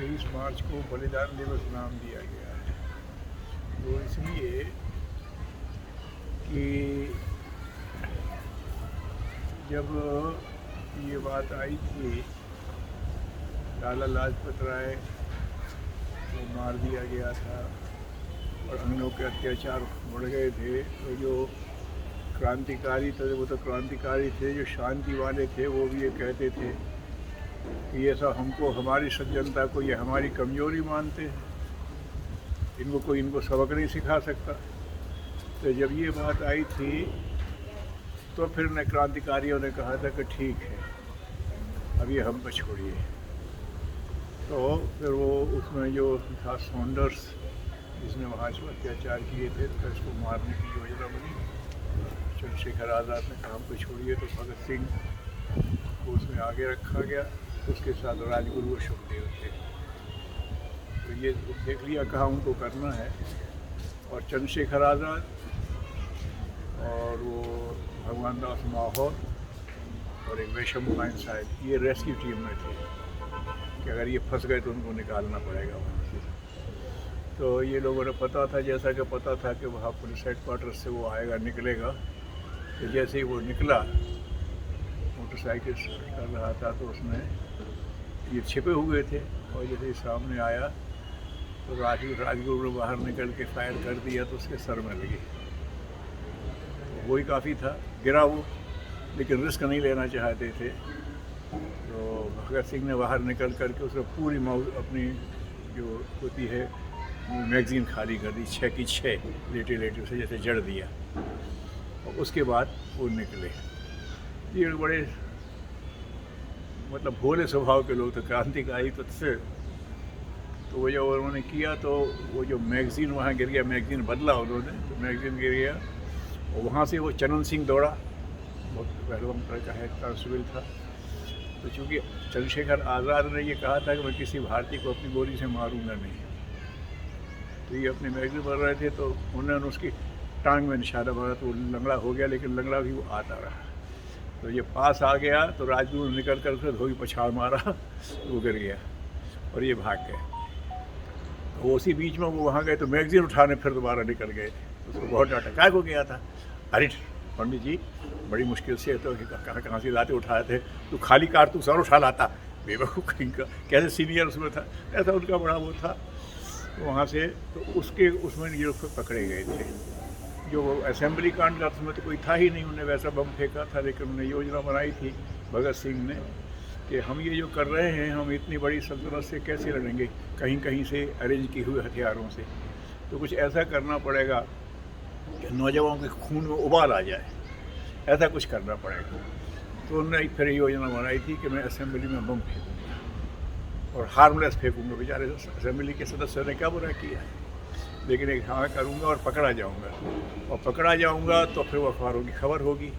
23 मार्च को बलिदान दिवस नाम दिया गया है। तो इसलिए कि जब ये बात आई थी लाला लाजपत राय को मार दिया गया था और अंग्रेज़ों के अत्याचार बढ़ गए थे, तो जो क्रांतिकारी थे वो तो क्रांतिकारी थे, जो शांति वाले थे वो भी ये कहते थे कि ये सब हमको, हमारी सज्जनता को ये हमारी कमजोरी मानते हैं, इनको कोई इनको सबक नहीं सिखा सकता। तो जब ये बात आई थी तो फिर न क्रांतिकारियों ने कहा था कि ठीक है अब ये हम पर छोड़िए। तो फिर वो उसमें जो था सॉन्डर्स, जिसने वहाँ से अत्याचार किए थे, तो इसको मारने की योजना बनी। चंद्रशेखर आज़ाद ने कहा हमको छोड़िए, तो भगत सिंह को उसमें आगे रखा गया, उसके साथ राजगुरु और सुखदेव थे। तो ये देख लिया कहाँ उनको करना है। और चंद्रशेखर आज़ाद और वो भगवान दास माहौर और एक वैशम खान साहब, ये रेस्क्यू टीम में थे कि अगर ये फंस गए तो उनको निकालना पड़ेगा वहाँ से। तो ये लोगों ने पता था, जैसा कि पता था कि वहाँ पुलिस हेडक्वार्टर से वो आएगा, निकलेगा। तो जैसे ही वो निकला, मोटरसाइकिल कर रहा था, तो उसमें ये छिपे हुए थे और जैसे ही सामने आया तो राजगुरु ने बाहर निकल के फायर कर दिया, तो उसके सर में लगी। वही काफ़ी था, गिरा वो, लेकिन रिस्क नहीं लेना चाहते थे। तो भगत सिंह ने बाहर निकल करके उसमें पूरी अपनी जो होती है मैगज़ीन खाली कर दी, 6 की 6 लेटे लेटे उसे जैसे जड़ दिया। और उसके बाद वो निकले। ये बड़े मतलब भोले स्वभाव के लोग थे, क्रांतिकारी तो थे। तो वो जब उन्होंने किया तो वो जो मैगज़ीन वहाँ गिर गया, मैगज़ीन बदला उन्होंने, तो मैगज़ीन गिर गया और वहाँ से वो चरण सिंह दौड़ा, बहुत पहलवान तरह का है, कांस्टेबल था। तो चूँकि चंद्रशेखर आज़ाद ने ये कहा था कि मैं किसी भारतीय को अपनी गोली से मारूंगा नहीं, तो ये अपने मैगज़ीन पढ़ रहे थे, तो उन्होंने उसकी टांग में निशाना मारा, तो वो लंगड़ा हो गया, लेकिन लंगड़ा भी वो आता रहा। तो ये पास आ गया तो राजगुरु ने निकल कर उसे धोबी पछाड़ मारा, तो वो गिर गया और ये भाग गए। तो उसी बीच में वो वहाँ गए तो मैगज़ीन उठाने फिर दोबारा निकल गए थे। उसको बहुत डांटा, क्या हो गया था? अरे पंडित जी बड़ी मुश्किल से तो कहाँ से लाते उठाए थे, तो खाली कारतूस और उठा लाता, बेवकूफ़ कहीं का, कैसे सीनियर उसमें था, ऐसा उनका बड़ा वो था। तो वहाँ से तो उसके उसमें ये लोग पकड़े गए थे। जो असेंबली कांड का उसमें तो कोई था ही नहीं, उन्हें वैसा बम फेंका था, लेकिन उन्हें योजना बनाई थी भगत सिंह ने कि हम ये जो कर रहे हैं, हम इतनी बड़ी सल्तनत से कैसे लड़ेंगे, कहीं कहीं से अरेंज किए हुए हथियारों से। तो कुछ ऐसा करना पड़ेगा कि नौजवानों के खून में उबाल आ जाए, ऐसा कुछ करना पड़ेगा। तो उन्होंने फिर योजना बनाई थी कि मैं असेंबली में बम फेंकूँगा और हार्मलेस फेंकूँगा। बेचारे असेंबली के सदस्यों ने क्या बुरा किया, लेकिन एक हाँ करूँगा और पकड़ा जाऊँगा, और पकड़ा जाऊँगा तो फिर वो अखबारों की खबर होगी,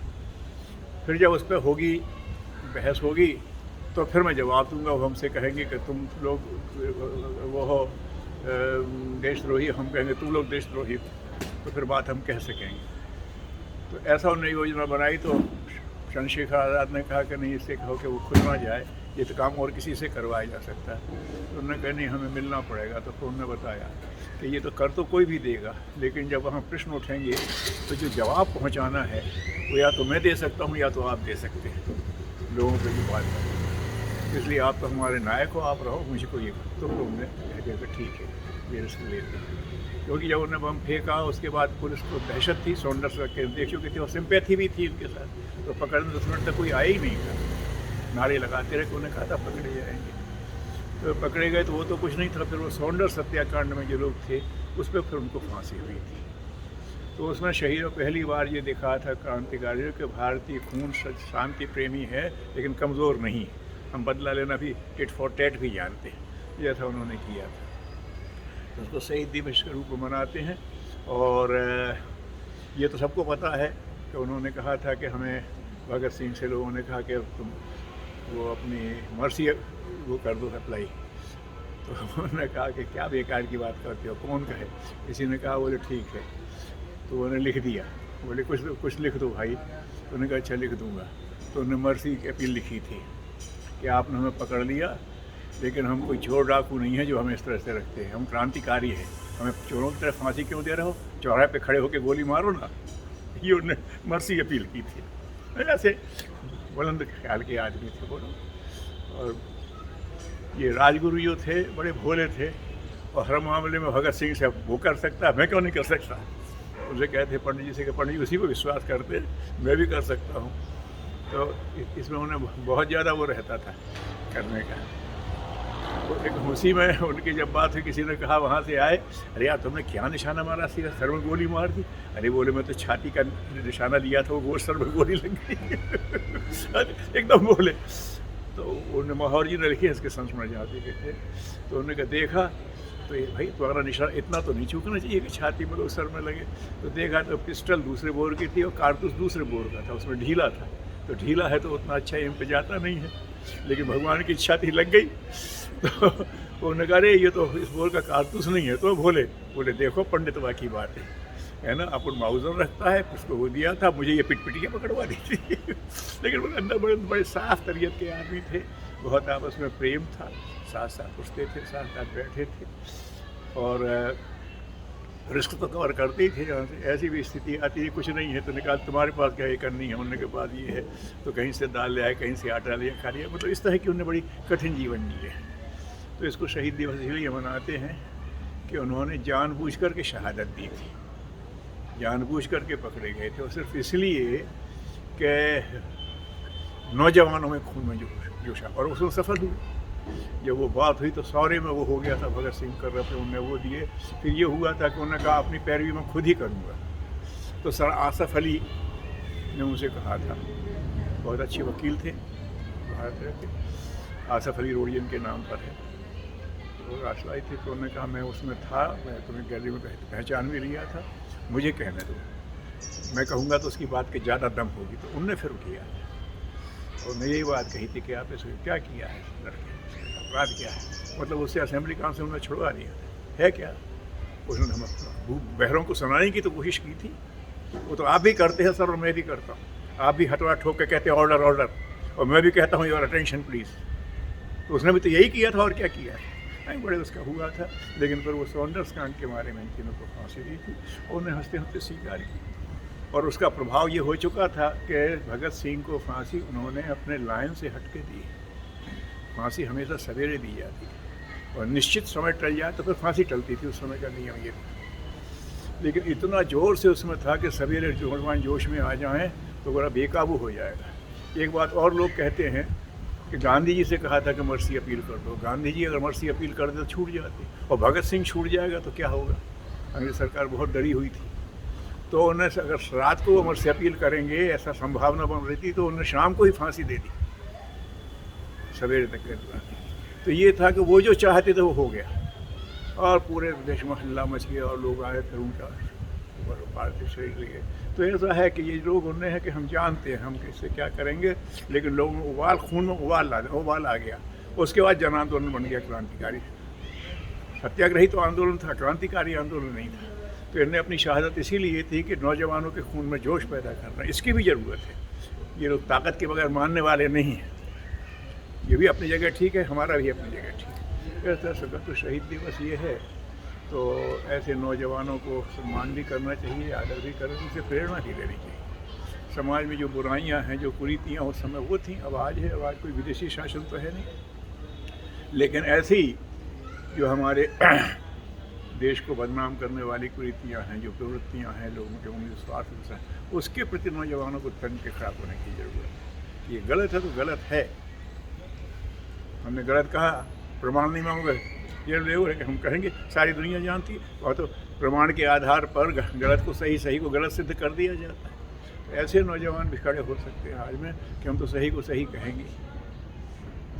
फिर जब उस पर होगी बहस होगी तो फिर मैं जवाब दूंगा। वो हमसे कहेंगे कि तुम लोग वो हो देशद्रोही, हम कहेंगे तुम लोग देशद्रोही, तो फिर बात हम कह सकेंगे। तो ऐसा उन्होंने योजना बनाई। तो चंद्रशेखर आज़ाद ने कहा कि नहीं, इससे कहो कि वो खुद ना जाए, ये तो काम और किसी से करवाया जा सकता है। तो उन्होंने कहा नहीं, हमें मिलना पड़ेगा। तो फिर उन्होंने बताया कि ये तो कर तो कोई भी देगा, लेकिन जब वहाँ प्रश्न उठेंगे तो जो जवाब पहुँचाना है वो या तो मैं दे सकता हूँ या तो आप दे सकते हैं लोगों को ये बात है। इसलिए आप तो हमारे नायक हो, आप रहो, मुझको ये तो उन्होंने कह दिया कि ठीक है, ये रिस्क लेते हैं। क्योंकि जब उन्होंने बम फेंका उसके बाद पुलिस को दहशत थी, सॉन्डर्स के देख चुके थे और सिंपैथी भी थी उनके साथ, तो पकड़ने 10 मिनट तक कोई आया ही नहीं था। नारे लगाते रहे, उन्होंने कहा था पकड़े जाएंगे, तो पकड़े गए। तो वो तो कुछ नहीं था। फिर वो सॉन्डर्स हत्याकांड में जो लोग थे उस पर फिर उनको फांसी हुई थी। तो उसमें शहीदों पहली बार ये दिखा था क्रांतिकारियों के भारतीय खून शांति प्रेमी है, लेकिन कमज़ोर नहीं। हम बदला लेना भी टिट फॉर टैट भी जानते हैं, जैसा उन्होंने किया था। तो उसको शहीद दिवस के रूप में मनाते हैं। और ये तो सबको पता है कि उन्होंने कहा था कि हमें, भगत सिंह से लोगों ने कहा कि तुम वो अपनी मर्सी वो कर दो अप्लाई। तो उन्होंने कहा कि क्या बेकार की बात करते हो, कौन कहे। किसी ने कहा, बोले ठीक है। तो उन्होंने लिख दिया, बोले कुछ लिख दो भाई। तो उन्होंने कहा अच्छा लिख दूँगा। तो उन्होंने मर्सी की अपील लिखी थी कि आपने हमें पकड़ लिया, लेकिन हम कोई चोर डाकू नहीं है जो हमें इस तरह से रखते हैं। हम क्रांतिकारी हैं। हमें चोरों की तरफ फांसी क्यों दे रहे हो? चौराहे पे खड़े होकर गोली मारो ना। ये उन्होंने मर्सी अपील की थी। ऐसे बुलंद ख्याल के आदमी थे बोलो। और ये राजगुरु जो थे बड़े भोले थे और हर मामले में भगत सिंह से वो कर सकता है, मैं क्यों नहीं कर सकता? उनसे कहते पंडित जी से कि पंडित जी उसी को विश्वास करते, मैं भी कर सकता हूँ। तो इसमें उन्हें बहुत ज़्यादा वो रहता था करने का। तो एक उसी में उनकी जब बात हुई, किसी ने कहा वहाँ से आए, अरे यार तुमने क्या निशाना मारा? सीधा सर में गोली मार दी। अरे बोले मैं तो छाती का निशाना लिया था, वो सर में गोली लग गई। एकदम बोले। तो उन्होंने माहौर जी ने लिखे इसके संस्मरण जाते के थे। तो उन्होंने कहा देखा तो ये भाई तुम्हारा निशाना इतना तो नहीं चूकना चाहिए कि छाती में तो सर में लगे। तो देखा तो पिस्टल दूसरे बोर की थी और कारतूस दूसरे बोर का था, उसमें ढीला था। तो ढीला है तो उतना अच्छा एम पे जाता नहीं है, लेकिन भगवान की इच्छा थी लग गई। तो उन्होंने कहा अरे ये तो इस बोर का कारतूस नहीं है। तो बोले देखो पंडितवा की बात है ना, अपन माउजर रखता है, उसको वो दिया था, मुझे ये पिटपिटियाँ पकड़वा दी थी। लेकिन वो अंदर बड़े साफ तबीयत के आदमी थे, बहुत आपस में प्रेम था, साथ साथ उठते थे, साथ साथ बैठे थे और रिस्क तो कवर करते ही थे। जहाँ से ऐसी भी स्थिति आती है कुछ नहीं है तो निकाल, तुम्हारे पास क्या ये करनी है? उन्होंने के पास ये है, तो कहीं से दाल ले आए, कहीं से आटा लिया, खा लिया। मतलब इस तरह की उन्होंने बड़ी कठिन जीवन जिए। तो इसको शहीद दिवस इसलिए मनाते हैं कि उन्होंने जानबूझ कर के शहादत दी थी, जानबूझ कर के पकड़े गए थे, और सिर्फ इसलिए कि नौजवानों में खून में जोशा, और उसमें सफल हुए। जब वो बात हुई तो सौरे में वो हो गया था, भगत सिंह कर रहे थे, उनने वो दिए। फिर ये हुआ था कि उन्होंने कहा अपनी पैरवी मैं खुद ही करूँगा। तो सर आसफ अली ने उनसे कहा था, बहुत अच्छे वकील थे भारत के, आसफ अली रोडियन के नाम पर है, तो राष्ट्रवादी थे। तो उन्होंने कहा मैं उसमें था, मैं तुम्हें गैलरी में पहचान भी लिया था, मुझे कहने दो, मैं कहूँगा तो उसकी बात के ज़्यादा दम होगी। तो उनने फिर किया और मैं यही बात कही थी कि आपने इसको क्या किया है, लड़के अपराध क्या है? मतलब उससे असेंबली काम से उन्होंने छुड़वा दिया है क्या? उसने हम बहरों को सुनाने की तो कोशिश की थी। वो तो आप भी करते हैं सर और मैं भी करता हूँ। आप भी हथवा ठोक के कहते हैं ऑर्डर ऑर्डर, और मैं भी कहता हूँ योर अटेंशन प्लीज़। तो उसने भी तो यही किया था और क्या किया है? नहीं बड़े उसका हुआ था, लेकिन फिर वो सॉन्डर्स कांड के बारे में इन तीनों को फांसी दी थी और उन्हें हंसते हंसते स्वीकार की। और उसका प्रभाव ये हो चुका था कि भगत सिंह को फांसी उन्होंने अपने लाइन से हट के दी। फांसी हमेशा सवेरे दी जाती है और निश्चित समय टल जाए तो फिर फांसी टलती थी, उस समय का नियम ये था। लेकिन इतना ज़ोर से उसमें था कि सवेरे नौजवान जोश में आ जाएं तो बड़ा बेकाबू हो जाएगा। एक बात और लोग कहते हैं कि गांधी जी से कहा था कि मर्सी अपील कर दो। गांधी जी अगर मर्सी अपील कर दे तो छूट जाती, और भगत सिंह छूट जाएगा तो क्या होगा? अंग्रेज सरकार बहुत डरी हुई थी। तो उन्हें अगर रात को वो मर्सी अपील करेंगे ऐसा संभावना बन रही थी, तो उन्हें शाम को ही फांसी दे दी, सवेरे तक के दौरान। तो ये था कि वो जो चाहते थे वो हो गया और पूरे देश में हल्ला मच गया और लोग आए फिर उनका पार्टी शरीर लिए। तो ऐसा है कि ये लोग उन्हें है कि हम जानते हैं हम कैसे क्या करेंगे, लेकिन लोगों में उबाल, खून में उबाल आ गया। उसके बाद जन आंदोलन बन गया क्रांतिकारी। सत्याग्रही तो आंदोलन था, क्रांतिकारी आंदोलन नहीं था। तो इन्हें अपनी शहादत इसीलिए थी कि नौजवानों के खून में जोश पैदा करना, इसकी भी ज़रूरत है। ये लोग ताकत के बगैर मानने वाले नहीं हैं। ये भी अपनी जगह ठीक है, हमारा भी अपनी जगह ठीक है। इस तरह से तो शहीद दिवस ये है, तो ऐसे नौजवानों को सम्मान भी करना चाहिए, आदर भी करना, उनसे प्रेरणा भी लेनी चाहिए। समाज में जो बुराइयां हैं, जो कुरीतियाँ उस समय वो थी, अब आज है। अब आज कोई विदेशी शासन तो है नहीं, लेकिन ऐसी जो हमारे देश को बदनाम करने वाली कुरीतियाँ हैं, जो प्रवृत्तियाँ हैं लोगों के उनमें स्वार्थ हैं, उसके प्रति नौजवानों को तन के खिलाफ होने की ज़रूरत है। ये गलत है तो गलत है, हमने गलत कहा, प्रमाण नहीं मांगोगे, ये रेव है कि हम कहेंगे सारी दुनिया जानती है, और तो प्रमाण के आधार पर गलत को सही, सही को गलत सिद्ध कर दिया जाता है। तो ऐसे नौजवान भी खड़े हो सकते हैं आज में कि हम तो सही को सही कहेंगे,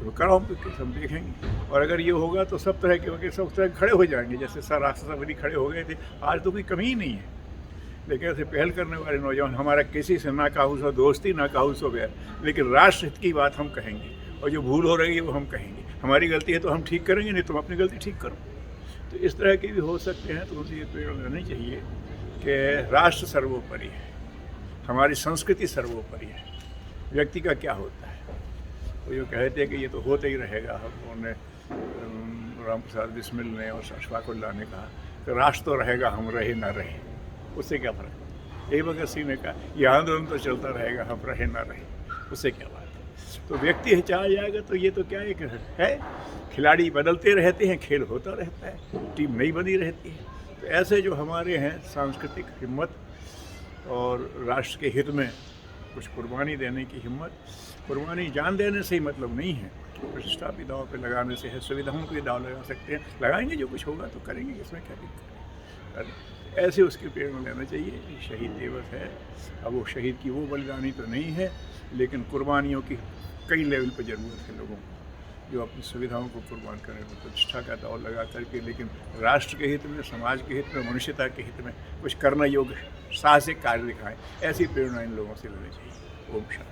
तो करो हम देखेंगे। और अगर ये होगा तो सब तरह के सब तरह खड़े हो जाएंगे, जैसे सर राष्ट्रपति खड़े हो गए थे। आज तो कोई कमी ही नहीं है, लेकिन ऐसे पहल करने वाले नौजवान, हमारा किसी से ना काहू सो दोस्ती ना काहू सो बैर, लेकिन राष्ट्र हित की बात हम कहेंगे, और जो भूल हो रही है वो हम कहेंगे। हमारी गलती है तो हम ठीक करेंगे, नहीं तुम अपनी गलती ठीक करो। तो इस तरह के भी हो सकते हैं। तो मुझे ये प्रेरणा लेनी चाहिए कि राष्ट्र सर्वोपरि है, हमारी संस्कृति सर्वोपरि है, व्यक्ति का क्या होता है। तो जो कहते हैं कि ये तो होता ही रहेगा, हम उन्हें राम प्रसाद बिस्मिल ने और अशफाकुल्लाह ने कहा कि राष्ट्र तो रहेगा, हम रहे ना रहे, उससे क्या फ़र्क। ए भगत सिंह ने कहा यह आंदोलन तो चलता रहेगा, हम रहे ना रहे, उससे क्या बात है। तो व्यक्ति हिचा जाएगा तो ये तो क्या है, खिलाड़ी बदलते रहते हैं, खेल होता रहता है, टीम नई बनी रहती है। तो ऐसे जो हमारे हैं सांस्कृतिक हिम्मत और राष्ट्र के हित में कुछ कुर्बानी देने की हिम्मत, कुर्बानी जान देने से ही मतलब नहीं है, प्रतिष्ठा भी दाव पे लगाने से है, सुविधाओं को भी दाव लगा सकते हैं, लगाएंगे, जो कुछ होगा तो करेंगे, इसमें क्या दिक्कत है। ऐसे उसकी प्रेरणा लेना चाहिए। शहीद दिवस है, अब वो शहीद की वो बलिदानी तो नहीं है, लेकिन कुर्बानियों की कई लेवल पर ज़रूरत है लोगों को, जो अपनी सुविधाओं को कुर्बान करें, प्रतिष्ठा का दाव लगा करके, लेकिन राष्ट्र के हित में, समाज के हित में, मनुष्यता के हित में कुछ करना योग्य साहसिक कार्य दिखाएं। ऐसी प्रेरणा इन लोगों से लेनी चाहिए। ओम शांति।